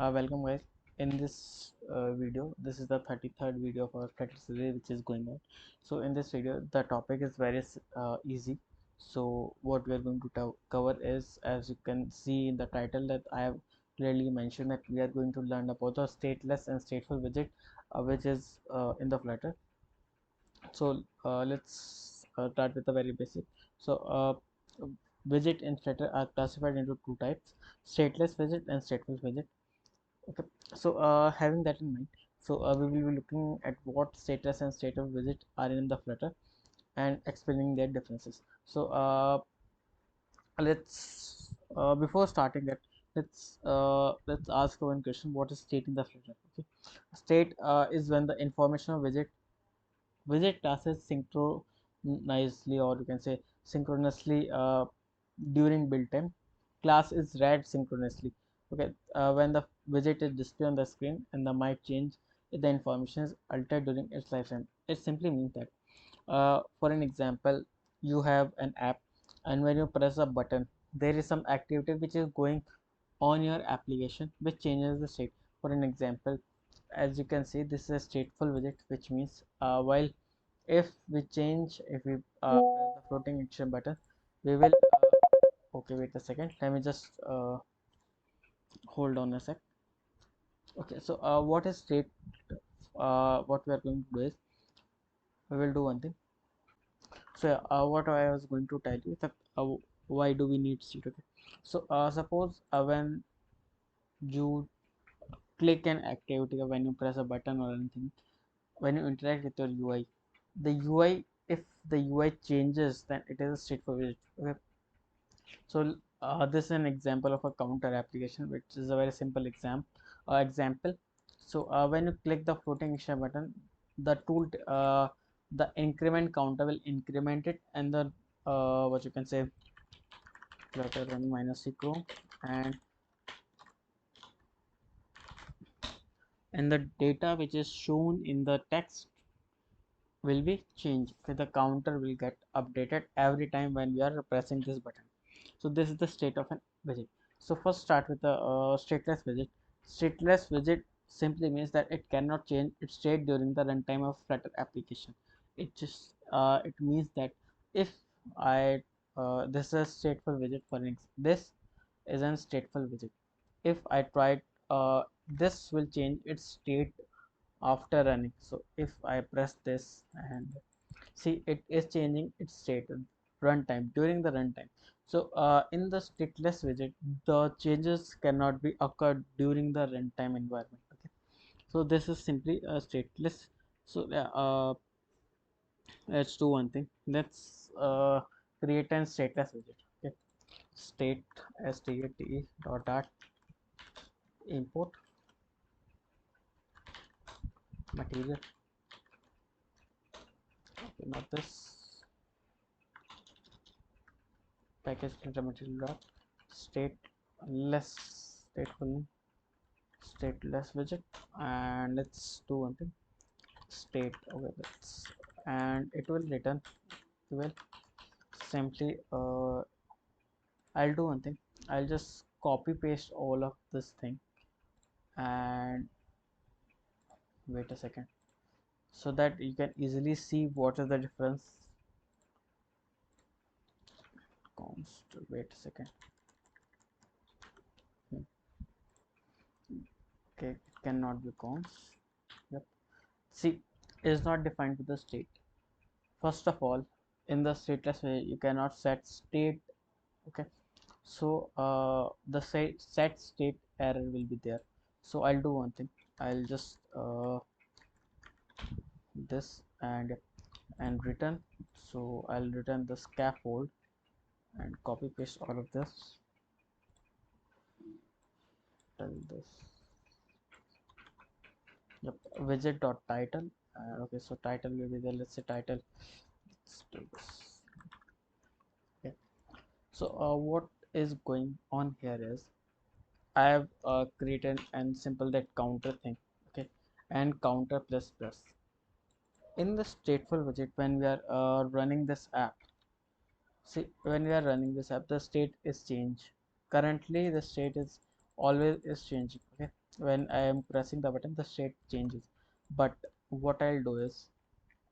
Welcome guys. In this video, this is the 33rd video of our Flutter series which is going on. So in this video, the topic is very easy. So what we are going to cover is, as you can see in the title, that I have clearly mentioned that we are going to learn about the stateless and stateful widget, which is in the Flutter. So let's start with the very basic. So widget in Flutter are classified into two types: stateless widget and stateful widget. Okay, so having that in mind, so we will be looking at what status and state of visit are in the Flutter and explaining their differences. So let's before starting that, let's ask one question: what is state in the Flutter? Okay, state is when the information of visit classes synchronously, or you can say synchronously, during build time. Class is read synchronously. Okay, when the widget is displayed on the screen and the might change if the information is altered during its lifetime. It simply means that, for an example, you have an app, and when you press a button, there is some activity which is going on your application which changes the state. For an example, as you can see, this is a stateful widget, which means while if we press the floating action button, we will okay, wait a second, let me just hold on a sec. Okay, so what is state? What we are going to do is, we will do one thing. So what I was going to tell you that, why do we need state? Okay, so suppose when you click an activity, or when you press a button or anything, when you interact with your UI, the UI, if the UI changes, then it is a stateful widget. Okay, so this is an example of a counter application, which is a very simple example. So when you click the floating extra button, the the increment counter will increment it, and the what you can say, flutter run minus c chrome, and the data which is shown in the text will be changed. Okay, the counter will get updated every time when we are pressing this button. So this is the state of an widget. So first start with the stateless widget. Stateless widget simply means that it cannot change its state during the runtime of Flutter application. It means that if I this is a stateful widget. For instance, this is an stateful widget. If I try, this will change its state after running. So if I press this, and see, it is changing its state runtime, during the runtime. So in the stateless widget, the changes cannot be occurred during the runtime environment. Okay, so this is simply a stateless. So let's do one thing. Let's create an stateless widget. Okay, state state dot import material. Okay, not this, package data material dot stateless, stateful stateless widget. And let's do one thing, state. Okay, let's, and it will return, it will simply I'll do one thing, I'll just copy paste all of this thing, and wait a second, so that you can easily see what is the difference. Const, wait a second. Hmm, okay, it cannot be const. Yep, see, it is not defined with the state. First of all, in the stateless way, you cannot set state. Okay, so the set state error will be there. So I'll do one thing, I'll just this, and return. So I'll return the scaffold and copy paste all of this. Tell this, yep, widget dot title. Okay, so title will be there. Let's say title. Let's do this. Okay, so what is going on here is, I have created and simple that counter thing. Okay, and counter plus plus. In the stateful widget, when we are running this app, see, when we are running this app, the state is changed. Currently the state is always is changing. Okay, when I am pressing the button, the state changes. But what I'll do is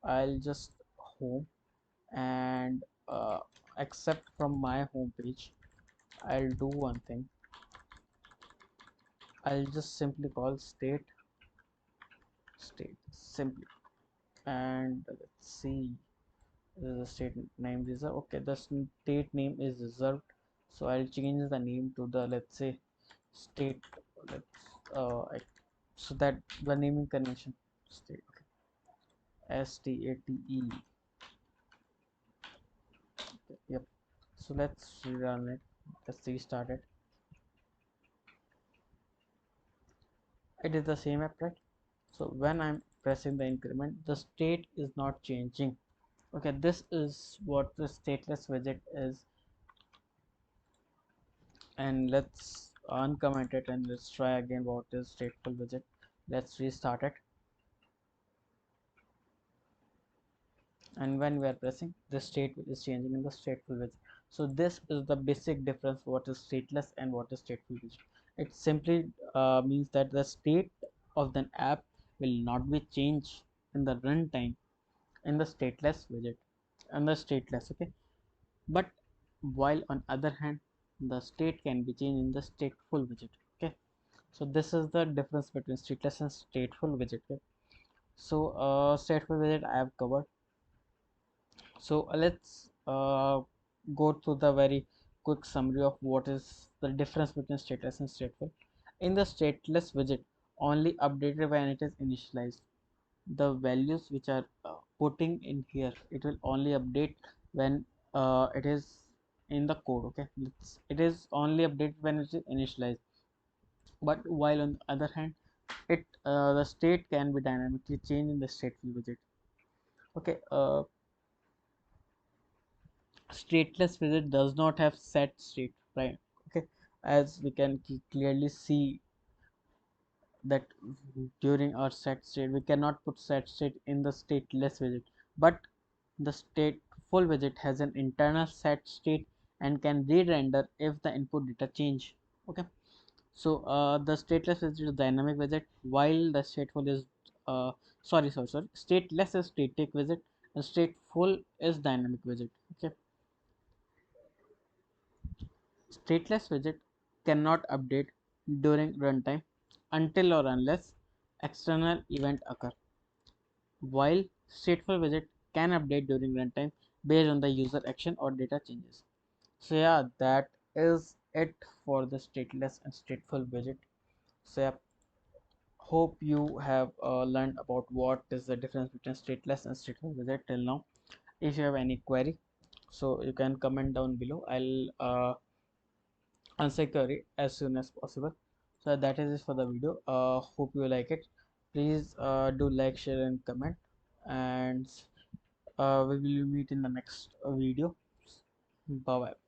I'll just home, and except from my home page, I'll do one thing. I'll just simply call state simply, and let's see. The state name reserved. Okay, the state name is reserved, so I'll change the name to the, let's say, state. Let's so that the naming convention state. Okay, state. Okay, yep. So let's rerun it. Let's restart it. It is the same app, right? So when I'm pressing the increment, the state is not changing. Okay, this is what the stateless widget is. And let's uncomment it and let's try again what is stateful widget. Let's restart it, and when we are pressing, the state is changing in the stateful widget. So this is the basic difference what is stateless and what is stateful widget. It simply means that the state of the app will not be changed in the runtime in the stateless widget and the stateless. Okay, but while on other hand, the state can be changed in the stateful widget. Okay, so this is the difference between stateless and stateful widget. Okay? So stateful widget I have covered. So let's go through the very quick summary of what is the difference between stateless and stateful. In the stateless widget, only updated when it is initialized. The values which are putting in here, it will only update when it is in the code. Okay, it is only updated when it is initialized. But while on the other hand, it the state can be dynamically changed in the stateful widget. Okay, stateless widget does not have set state, right? Okay, as we can clearly see that during our set state we cannot put set state in the stateless widget, but the stateful widget has an internal set state and can re-render if the input data change. Okay, so the stateless widget is dynamic widget, while the stateful is sorry, stateless is static widget and stateful is dynamic widget. Okay, stateless widget cannot update during runtime until or unless external event occur, while stateful widget can update during runtime based on the user action or data changes. So yeah, that is it for the stateless and stateful widget. So yeah, hope you have learned about what is the difference between stateless and stateful widget till now. If you have any query, so you can comment down below. I'll answer query as soon as possible. So that is it for the video. Hope you like it. Please do like, share and comment, and we will meet in the next video. Bye bye.